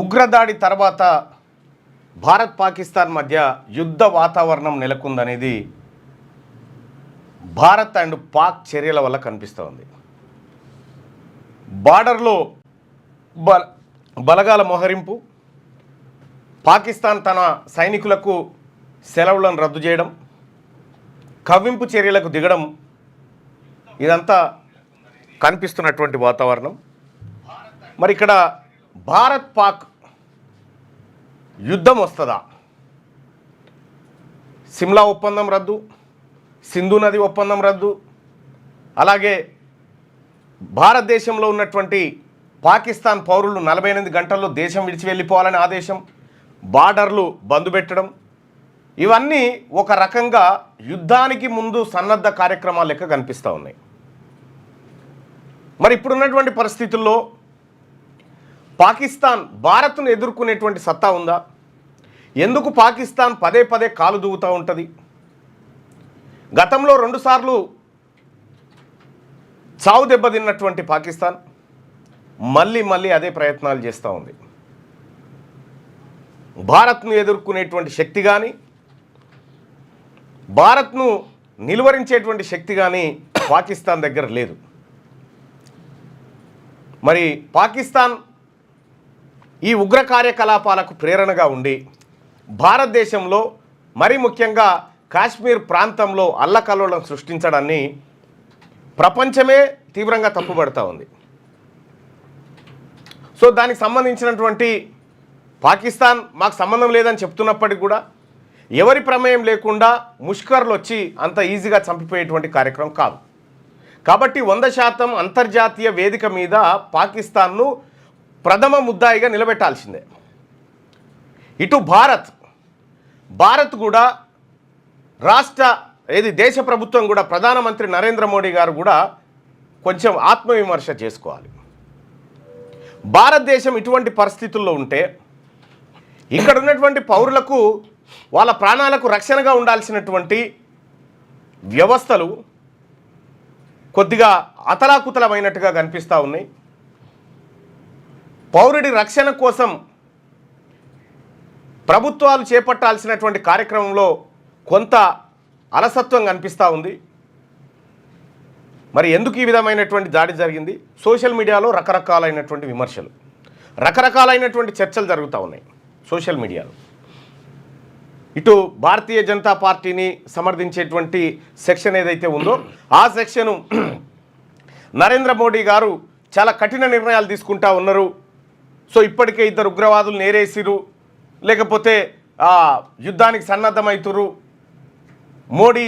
ఉగ్రదాడి తర్వాత భారత్ పాకిస్తాన్ మధ్య యుద్ధ వాతావరణం నెలకొందనేది భారత్ అండ్ పాక్ చర్యల వల్ల కనిపిస్తోంది. బార్డర్లో బలగాల మోహరింపు, పాకిస్తాన్ తన సైనికులకు సెలవులను రద్దు చేయడం, కవ్వింపు చర్యలకు దిగడం, ఇదంతా కనిపిస్తున్నటువంటి వాతావరణం. మరి ఇక్కడ భారత్ పాక్ యుద్ధం వస్తుందా? సిమ్లా ఒప్పందం రద్దు, సింధు నది ఒప్పందం రద్దు, అలాగే భారతదేశంలో ఉన్నటువంటి పాకిస్తాన్ పౌరులు 48 గంటల్లో దేశం విడిచి వెళ్ళిపోవాలని ఆదేశం, బార్డర్లు బంద్ పెట్టడం, ఇవన్నీ ఒక రకంగా యుద్ధానికి ముందు సన్నద్ధ కార్యక్రమాలు లెక్క కనిపిస్తూ ఉన్నాయి. మరి ఇప్పుడున్నటువంటి పరిస్థితుల్లో పాకిస్తాన్ భారత్ను ఎదుర్కొనేటువంటి సత్తా ఉందా? ఎందుకు పాకిస్తాన్ పదే పదే కాలు దూవుతూ ఉంటుంది? గతంలో 2 సార్లు చావు దెబ్బతిన్నటువంటి పాకిస్తాన్ మళ్ళీ అదే ప్రయత్నాలు చేస్తూ ఉంది. భారత్ను ఎదుర్కొనేటువంటి శక్తి కానీ, భారత్ను నిలువరించేటువంటి శక్తి కానీ పాకిస్తాన్ దగ్గర లేదు. మరి పాకిస్తాన్ ఈ ఉగ్ర కార్యకలాపాలకు ప్రేరణగా ఉండి భారతదేశంలో మరి ముఖ్యంగా కాశ్మీర్ ప్రాంతంలో అల్లకల్లోలం సృష్టించడాన్ని ప్రపంచమే తీవ్రంగా తప్పుపడుతూ ఉంది. సో దానికి సంబంధించినటువంటి పాకిస్తాన్ మాకు సంబంధం లేదని చెప్తున్నప్పటికీ కూడా ఎవరి ప్రమేయం లేకుండా ముష్కర్లు వచ్చి అంత ఈజీగా చంపిపోయేటువంటి కార్యక్రమం కాదు. కాబట్టి 100% అంతర్జాతీయ వేదిక మీద పాకిస్తాన్ను ప్రథమ ముద్దాయిగా నిలబెట్టాల్సిందే. ఇటు భారత్ కూడా దేశ ప్రభుత్వం కూడా ప్రధానమంత్రి నరేంద్ర మోడీ గారు కూడా కొంచెం ఆత్మవిమర్శ చేసుకోవాలి. భారతదేశం ఇటువంటి పరిస్థితుల్లో ఉంటే ఇక్కడ ఉన్నటువంటి పౌరులకు వాళ్ళ ప్రాణాలకు రక్షణగా ఉండాల్సినటువంటి వ్యవస్థలు కొద్దిగా అతలాకుతలమైనట్టుగా కనిపిస్తూ ఉన్నాయి. పౌరుడి రక్షణ కోసం ప్రభుత్వాలు చేపట్టాల్సినటువంటి కార్యక్రమంలో కొంత అలసత్వం కనిపిస్తూ ఉంది. మరి ఎందుకు ఈ విధమైనటువంటి దాడి జరిగింది? సోషల్ మీడియాలో రకరకాలైనటువంటి విమర్శలు, రకరకాలైనటువంటి చర్చలు జరుగుతూ ఉన్నాయి సోషల్ మీడియాలో. ఇటు భారతీయ జనతా పార్టీని సమర్థించేటువంటి సెక్షన్ ఏదైతే ఉందో ఆ సెక్షను నరేంద్ర మోడీ గారు చాలా కఠిన నిర్ణయాలు తీసుకుంటా ఉన్నారు. సో ఇప్పటికే 2 ఉగ్రవాదులు నేరేసిరు, లేకపోతే యుద్ధానికి సన్నద్ధమవుతురు, మోడీ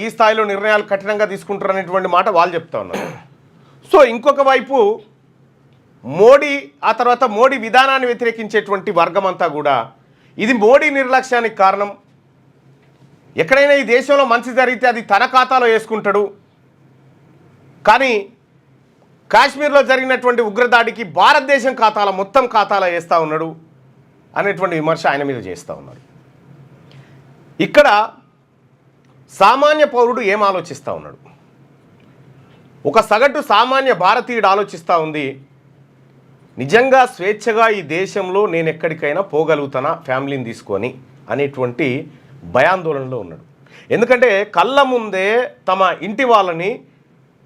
ఈ స్థాయిలో నిర్ణయాలు కఠినంగా తీసుకుంటారు అనేటువంటి మాట వాళ్ళు చెప్తా ఉన్నారు. సో ఇంకొక వైపు మోడీ, ఆ తర్వాత మోడీ విధానాన్ని వ్యతిరేకించేటువంటి వర్గం అంతా కూడా ఇది మోడీ నిర్లక్ష్యానికి కారణం, ఎక్కడైనా ఈ దేశంలో మంచి జరిగితే అది తన ఖాతాలో వేసుకుంటాడు, కానీ కాశ్మీర్లో జరిగినటువంటి ఉగ్రదాడికి భారతదేశం మొత్తం ఖాతాలో వేస్తూ ఉన్నాడు అనేటువంటి విమర్శ ఆయన మీద చేస్తూ ఉన్నారు. ఇక్కడ సామాన్య పౌరుడు ఏం ఆలోచిస్తూ ఉన్నాడు? ఒక సగటు సామాన్య భారతీయుడు ఆలోచిస్తూ ఉంది, నిజంగా స్వేచ్ఛగా ఈ దేశంలో నేను ఎక్కడికైనా పోగలుగుతానా ఫ్యామిలీని తీసుకొని అనేటువంటి భయాందోళనలో ఉన్నాడు. ఎందుకంటే కళ్ళ ముందే తమ ఇంటి వాళ్ళని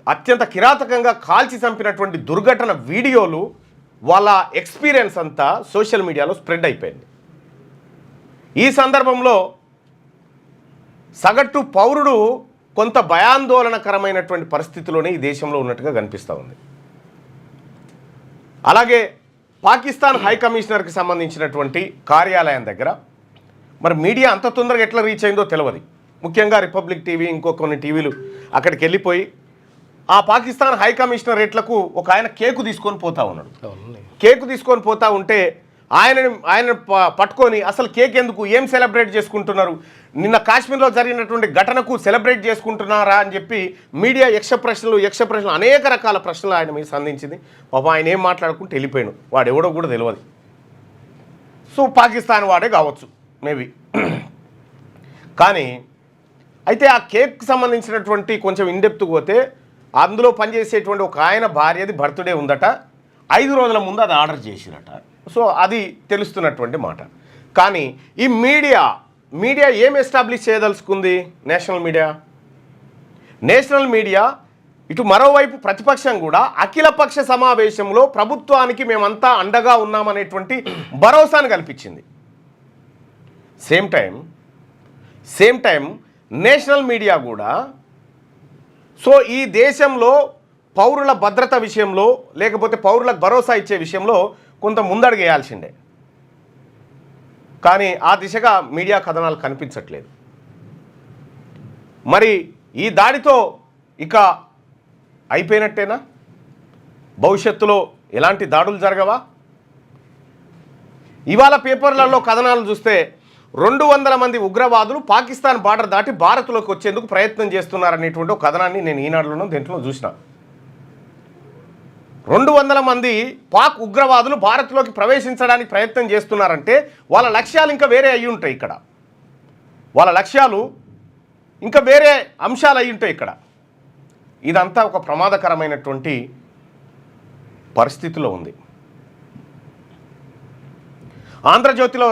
అత్యంత కిరాతకంగా కాల్చి చంపినటువంటి దుర్ఘటన వీడియోలు, వాళ్ళ ఎక్స్పీరియన్స్ అంతా సోషల్ మీడియాలో స్ప్రెడ్ అయిపోయింది. ఈ సందర్భంలో సగటు పౌరుడు కొంత భయాందోళనకరమైనటువంటి పరిస్థితిలోనే ఈ దేశంలో ఉన్నట్టుగా కనిపిస్తూ ఉంది. అలాగే పాకిస్తాన్ హై కమిషనర్కి సంబంధించినటువంటి కార్యాలయం దగ్గర మరి మీడియా అంత తొందరగా ఎట్లా రీచ్ అయిందో తెలియదు. ముఖ్యంగా రిపబ్లిక్ టీవీ, ఇంకో కొన్ని టీవీలు అక్కడికి వెళ్ళిపోయి ఆ పాకిస్తాన్ హై కమిషనరేట్లకు ఒక ఆయన కేకు తీసుకొని పోతా ఉన్నాడు. కేకు తీసుకొని పోతా ఉంటే ఆయన పట్టుకొని అసలు కేక్ ఎందుకు, ఏం సెలబ్రేట్ చేసుకుంటున్నారు, నిన్న కాశ్మీర్లో జరిగినటువంటి ఘటనకు సెలబ్రేట్ చేసుకుంటున్నారా అని చెప్పి మీడియా యక్ష ప్రశ్నలు అనేక రకాల ప్రశ్నలు ఆయన మీద సంధించింది. పాపం ఆయన ఏం మాట్లాడుకుంటూ వెళ్ళిపోయాడు, వాడు ఎవడో కూడా తెలియదు. సో పాకిస్తాన్ వాడే కావచ్చు మేబీ. కానీ అయితే ఆ కేక్ సంబంధించినటువంటి కొంచెం ఇన్డెప్త్కి పోతే అందులో పనిచేసేటువంటి ఒక ఆయన భార్యది బర్త్డే ఉందట, 5 రోజుల ముందు అది ఆర్డర్ చేసిరట. సో అది తెలుస్తున్నటువంటి మాట. కానీ ఈ మీడియా ఏం ఎస్టాబ్లిష్ చేయదలుచుకుంది? నేషనల్ మీడియా ఇటు మరోవైపు ప్రతిపక్షం కూడా అఖిలపక్ష సమావేశంలో ప్రభుత్వానికి మేమంతా అండగా ఉన్నామనేటువంటి భరోసాను కల్పించింది. సేమ్ టైం నేషనల్ మీడియా కూడా సో ఈ దేశంలో పౌరుల భద్రత విషయంలో లేకపోతే పౌరులకు భరోసా ఇచ్చే విషయంలో కొంత ముందడుగేయాల్సిందే. కానీ ఆ దిశగా మీడియా కథనాలు కనిపించట్లేదు. మరి ఈ దాడితో ఇక అయిపోయినట్టేనా? భవిష్యత్తులో ఎలాంటి దాడులు జరగవా? ఇవాళ పేపర్లలో కథనాలు చూస్తే 200 మంది ఉగ్రవాదులు పాకిస్తాన్ బార్డర్ దాటి భారత్లోకి వచ్చేందుకు ప్రయత్నం చేస్తున్నారనేటువంటి ఒక కథనాన్ని నేను ఈనాడులోనూ దీంట్లో చూసిన. 200 మంది పాక్ ఉగ్రవాదులు భారత్లోకి ప్రవేశించడానికి ప్రయత్నం చేస్తున్నారంటే వాళ్ళ లక్ష్యాలు ఇంకా వేరే అయ్యి ఉంటాయి. ఇక్కడ వాళ్ళ లక్ష్యాలు ఇంకా వేరే అంశాలు అయ్యి ఉంటాయి. ఇక్కడ ఇదంతా ఒక ప్రమాదకరమైనటువంటి పరిస్థితిలో ఉంది. ఆంధ్రజ్యోతిలో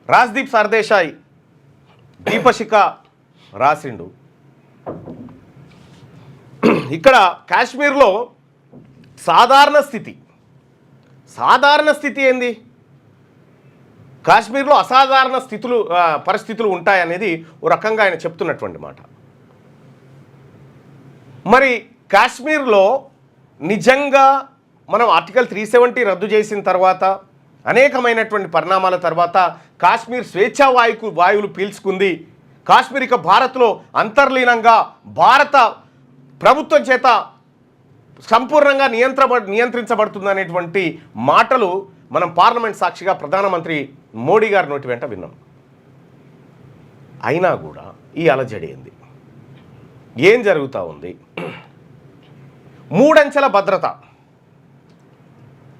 రాజ్దీప్ సర్దేశాయ్ దీపశిఖ రాసిండు. ఇక్కడ కాశ్మీర్లో సాధారణ స్థితి ఏంది? కాశ్మీర్లో అసాధారణ పరిస్థితులు ఉంటాయనేది ఓ రకంగా ఆయన చెప్తున్నటువంటి మాట. మరి కాశ్మీర్లో నిజంగా మనం ఆర్టికల్ 370 రద్దు చేసిన తర్వాత అనేకమైనటువంటి పరిణామాల తర్వాత కాశ్మీర్ స్వేచ్ఛా వాయువులు పీల్చుకుంది. కాశ్మీర్ ఇక భారత్లో అంతర్లీనంగా భారత ప్రభుత్వం చేత సంపూర్ణంగా నియంత్రించబడుతుంది అనేటువంటి మాటలు మనం పార్లమెంట్ సాక్షిగా ప్రధానమంత్రి మోడీ గారి నోటి వెంట విన్నాం. అయినా కూడా ఈ అలజడి ఏంది? ఏం జరుగుతూ ఉంది? 3 అంచెల భద్రత.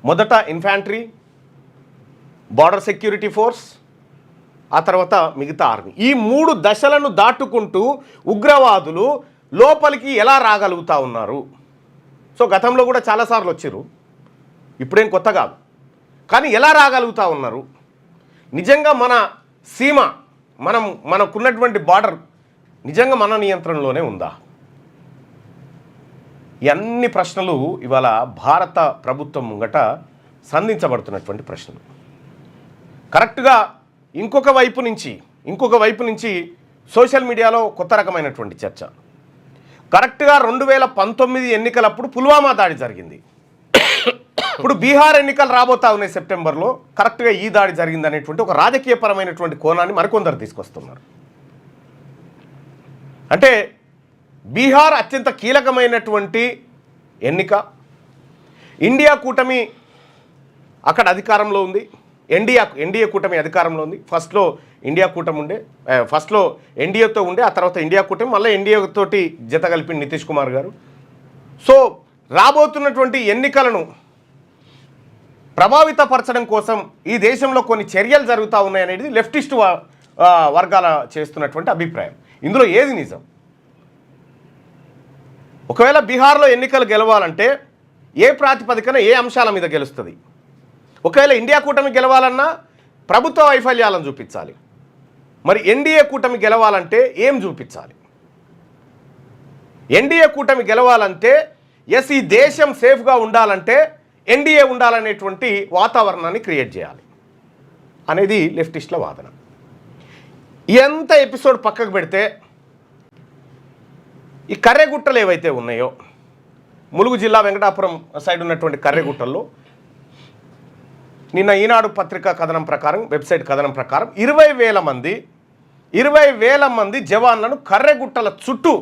మొదట ఇన్ఫాంట్రీ, బార్డర్ సెక్యూరిటీ ఫోర్స్, ఆ తర్వాత మిగతా ఆర్మీ. ఈ 3 దశలను దాటుకుంటూ ఉగ్రవాదులు లోపలికి ఎలా రాగలుగుతూ ఉన్నారు? సో గతంలో కూడా చాలాసార్లు వచ్చారు, ఇప్పుడేం కొత్త కాదు. కానీ ఎలా రాగలుగుతూ ఉన్నారు? నిజంగా మన సీమ మనకున్నటువంటి బార్డర్ నిజంగా మన నియంత్రణలోనే ఉందా? అన్ని ప్రశ్నలు ఇవాళ భారత ప్రభుత్వం ముంగట సంధించబడుతున్నటువంటి ప్రశ్నలు. కరెక్ట్గా ఇంకొక వైపు నుంచి సోషల్ మీడియాలో కొత్త రకమైనటువంటి చర్చ. కరెక్ట్గా 2019 ఎన్నికలప్పుడు పుల్వామా దాడి జరిగింది. ఇప్పుడు బీహార్ ఎన్నికలు రాబోతా ఉన్నాయి సెప్టెంబర్లో. కరెక్ట్గా ఈ దాడి జరిగింది అనేటువంటి ఒక రాజకీయపరమైనటువంటి కోణాన్ని మరికొందరు తీసుకొస్తున్నారు. అంటే బీహార్ అత్యంత కీలకమైనటువంటి ఎన్నిక. ఇండియా కూటమి అక్కడ అధికారంలో ఉంది. ఎన్డీఏ కూటమి అధికారంలో ఉంది. ఫస్ట్లో ఎన్డీఏతో ఉండే, ఆ తర్వాత ఇండియా కూటమి, మళ్ళీ ఎన్డీఏ తోటి జత కలిపిన నితీష్ కుమార్ గారు. సో రాబోతున్నటువంటి ఎన్నికలను ప్రభావితపరచడం కోసం ఈ దేశంలో కొన్ని చర్యలు జరుగుతూ ఉన్నాయనేది లెఫ్టిస్ట్ వర్గాల చేస్తున్నటువంటి అభిప్రాయం. ఇందులో ఏది నిజం? ఒకవేళ బీహార్లో ఎన్నికలు గెలవాలంటే ఏ ప్రాతిపదికన ఏ అంశాల మీద గెలుస్తుంది? ఒకవేళ ఇండియా కూటమి గెలవాలన్నా ప్రభుత్వ వైఫల్యాలను చూపించాలి. మరి ఎన్డీఏ కూటమి గెలవాలంటే ఏం చూపించాలి? ఎన్డీఏ కూటమి గెలవాలంటే ఈ దేశం సేఫ్గా ఉండాలంటే ఎన్డీఏ ఉండాలనేటువంటి వాతావరణాన్ని క్రియేట్ చేయాలి అనేది లెఫ్టిస్ట్ల వాదన. ఎంత ఎపిసోడ్ పక్కకు పెడితే ఈ కర్రెగుట్టలు ఏవైతే ఉన్నాయో, ములుగు జిల్లా వెంకటాపురం సైడ్ ఉన్నటువంటి కర్రెగుట్టల్లో నిన్న ఈనాడు పత్రికా కథనం ప్రకారం, వెబ్సైట్ కథనం ప్రకారం 20,000 మంది జవాన్లను కర్రెగుట్టల చుట్టూ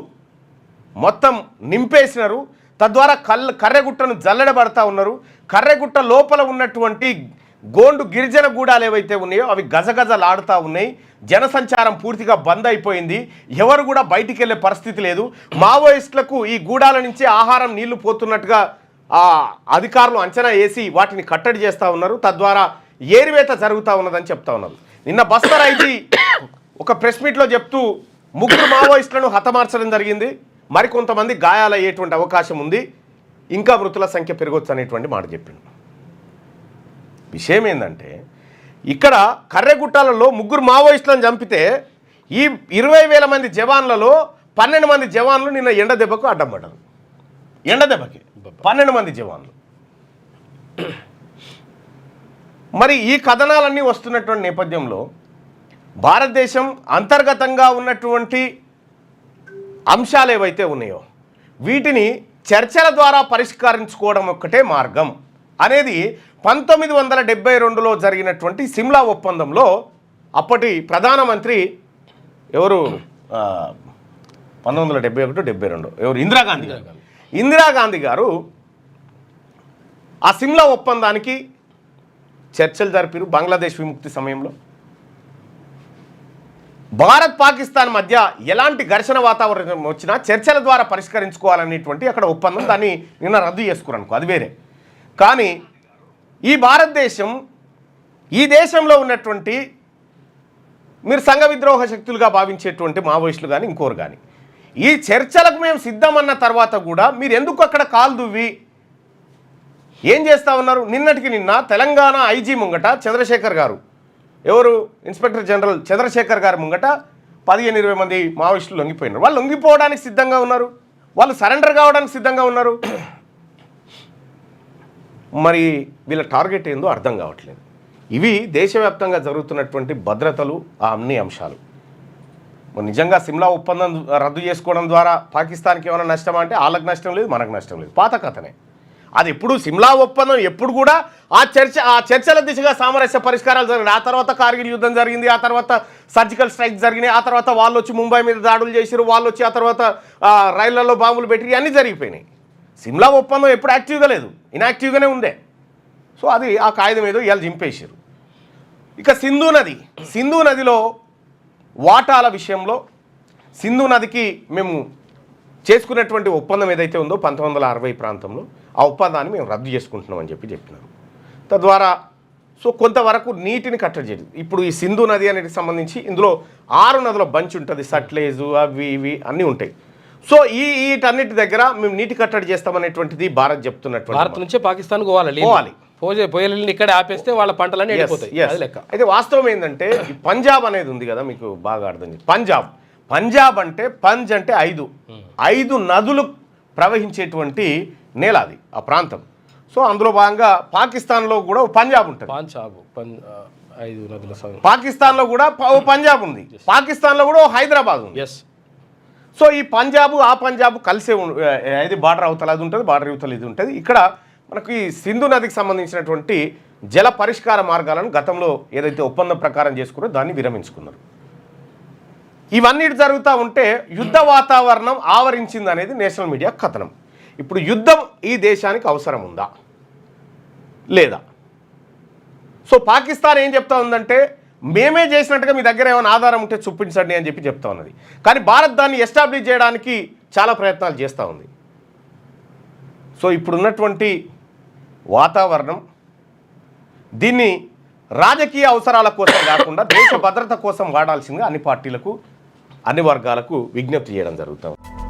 మొత్తం నింపేసినారు. తద్వారా కర్రెగుట్టను జల్లెడబడతా ఉన్నారు. కర్రెగుట్ట లోపల ఉన్నటువంటి గోండు గిరిజన గూడాలు ఏవైతే ఉన్నాయో అవి గజగజలాడుతూ ఉన్నాయి. జనసంచారం పూర్తిగా బంద్ అయిపోయింది. ఎవరు కూడా బయటికి వెళ్ళే పరిస్థితి లేదు. మావోయిస్టులకు ఈ గూడాల నుంచి ఆహారం, నీళ్లు పోతున్నట్టుగా అధికారులు అంచనా వేసి వాటిని కట్టడి చేస్తూ ఉన్నారు. తద్వారా ఏరివేత జరుగుతూ ఉన్నదని చెప్తా ఉన్నారు. నిన్న బస్తర్ ఐజీ ఒక ప్రెస్ మీట్లో చెప్తూ 3 మావోయిస్టులను హతమార్చడం జరిగింది. మరికొంతమంది గాయాలయ్యేటువంటి అవకాశం ఉంది. ఇంకా మృతుల సంఖ్య పెరగొచ్చు అనేటువంటి మాట చెప్పింది. విషయం ఏంటంటే ఇక్కడ కర్రెగుట్టాలలో 3 మావోయిస్టులను చంపితే ఈ 20,000 మంది జవాన్లలో 12 మంది జవాన్లు నిన్న ఎండ దెబ్బకు అడ్డం పడ్డారు. ఎండ దెబ్బకి 12 మంది జవాన్లు. మరి ఈ కథనాలన్నీ వస్తున్నటువంటి నేపథ్యంలో భారతదేశం అంతర్గతంగా ఉన్నటువంటి అంశాలు ఏవైతే ఉన్నాయో వీటిని చర్చల ద్వారా పరిష్కరించుకోవడం ఒక్కటే మార్గం అనేది 1972లో జరిగినటువంటి సిమ్లా ఒప్పందంలో అప్పటి ప్రధానమంత్రి ఎవరు 1971-72 ఎవరు ఇందిరాగాంధీ గారు ఆ సిమ్లా ఒప్పందానికి చర్చలు జరిపారు. బంగ్లాదేశ్ విముక్తి సమయంలో భారత్ పాకిస్తాన్ మధ్య ఎలాంటి ఘర్షణ వాతావరణం వచ్చినా చర్చల ద్వారా పరిష్కరించుకోవాలనేటువంటి అక్కడ ఒప్పందం, దాన్ని నిన్న రద్దు చేసుకున్నాను, అది వేరే. కానీ ఈ భారతదేశం ఈ దేశంలో ఉన్నటువంటి మీరు సంఘ విద్రోహ శక్తులుగా భావించేటువంటి మావోయిస్టులు కానీ ఇంకోరు కానీ ఈ చర్చలకు మేము సిద్ధమన్న తర్వాత కూడా మీరు ఎందుకు అక్కడ కాలు దువ్వి ఏం చేస్తూ ఉన్నారు? నిన్నటికి నిన్న తెలంగాణ ఐజీ ముంగట చంద్రశేఖర్ గారు, ఎవరు ఇన్స్పెక్టర్ జనరల్ చంద్రశేఖర్ గారి ముంగట 15-20 మంది మావోయిస్టులు లొంగిపోయినారు. వాళ్ళు లొంగిపోవడానికి సిద్ధంగా ఉన్నారు, వాళ్ళు సరెండర్ కావడానికి సిద్ధంగా ఉన్నారు. మరి వీళ్ళ టార్గెట్ ఏందో అర్థం కావట్లేదు. ఇవి దేశవ్యాప్తంగా జరుగుతున్నటువంటి భద్రతలు, ఆ అన్ని అంశాలు. నిజంగా సిమ్లా ఒప్పందం రద్దు చేసుకోవడం ద్వారా పాకిస్తాన్కి ఏమైనా నష్టమా అంటే వాళ్ళకి నష్టం లేదు, మనకు నష్టం లేదు, పాత కథనే. అది ఎప్పుడు సిమ్లా ఒప్పందం ఎప్పుడు కూడా ఆ చర్చల దిశగా సామరస్య పరిష్కారాలు జరిగినాయి. ఆ తర్వాత కార్గిల్ యుద్ధం జరిగింది, ఆ తర్వాత సర్జికల్ స్ట్రైక్ జరిగినాయి, ఆ తర్వాత వాళ్ళు వచ్చి ముంబై మీద దాడులు చేశారు, వాళ్ళు వచ్చి ఆ తర్వాత రైళ్లలో బాంబులు పెట్టి అన్నీ జరిగిపోయినాయి. సిమ్లా ఒప్పందం ఎప్పుడు యాక్టివ్గా లేదు, ఇన్యాక్టివ్గానే ఉండే. సో అది ఆ కాగితం ఏదో ఇవాళ చింపేశారు. ఇక సింధు నదిలో వాటాల విషయంలో సింధు నదికి మేము చేసుకున్నటువంటి ఒప్పందం ఏదైతే ఉందో 1960 ప్రాంతంలో ఆ ఒప్పందాన్ని మేము రద్దు చేసుకుంటున్నామని చెప్పినారు. తద్వారా సో కొంతవరకు నీటిని కట్టడి చేయదు. ఇప్పుడు ఈ సింధు నది అనేది సంబంధించి ఇందులో 6 నదుల బంచ్ ఉంటుంది, సట్లేజు అవి ఇవి అన్నీ ఉంటాయి. సో వీటన్నిటి దగ్గర మేము నీటి కట్టడి చేస్తామనేటువంటిది భారత్ చెప్తున్నటువంటి. భారత్ నుంచే పాకిస్తాన్ పోవాలి, పోయేళ్ళని ఇక్కడ ఆపేస్తే వాళ్ళ పంటలన్నీ వెళ్ళిపోతాయి. అయితే వాస్తవం ఏంటంటే ఈ పంజాబ్ అనేది ఉంది కదా, మీకు బాగా అర్థం చేయండి. పంజాబ్ అంటే పంజ్ అంటే 5 నదులు ప్రవహించేటువంటి నేల అది, ఆ ప్రాంతం. సో అందులో భాగంగా పాకిస్తాన్లో కూడా పంజాబ్ ఉంటుంది. పాకిస్తాన్లో కూడా పంజాబ్ ఉంది, పాకిస్తాన్లో కూడా హైదరాబాద్ ఉంది. సో ఈ ఆ పంజాబ్ కలిసే ఇది బార్డర్ అవతల అది ఉంటుంది, బార్డర్ అవతల ఇది ఉంటుంది. ఇక్కడ మనకి సింధు నదికి సంబంధించినటువంటి జల పరిష్కార మార్గాలను గతంలో ఏదైతే ఒప్పందం ప్రకారం చేసుకున్నారో దాన్ని విరమించుకున్నారు. ఇవన్నీ జరుగుతూ ఉంటే యుద్ధ వాతావరణం ఆవరించింది అనేది నేషనల్ మీడియా కథనం. ఇప్పుడు యుద్ధం ఈ దేశానికి అవసరం ఉందా లేదా? సో పాకిస్తాన్ ఏం చెప్తా ఉందంటే మేమే చేసినట్టుగా మీ దగ్గర ఏమైనా ఆధారం ఉంటే చూపించండి అని చెప్తా ఉన్నది. కానీ భారత్ దాన్ని ఎస్టాబ్లిష్ చేయడానికి చాలా ప్రయత్నాలు చేస్తూ ఉంది. సో ఇప్పుడున్నటువంటి వాతావరణం దీన్ని రాజకీయ అవసరాల కోసం కాకుండా దేశ భద్రత కోసం వాడాల్సిందిగా అన్ని పార్టీలకు, అన్ని వర్గాలకు విజ్ఞప్తి చేయడం జరుగుతుంది.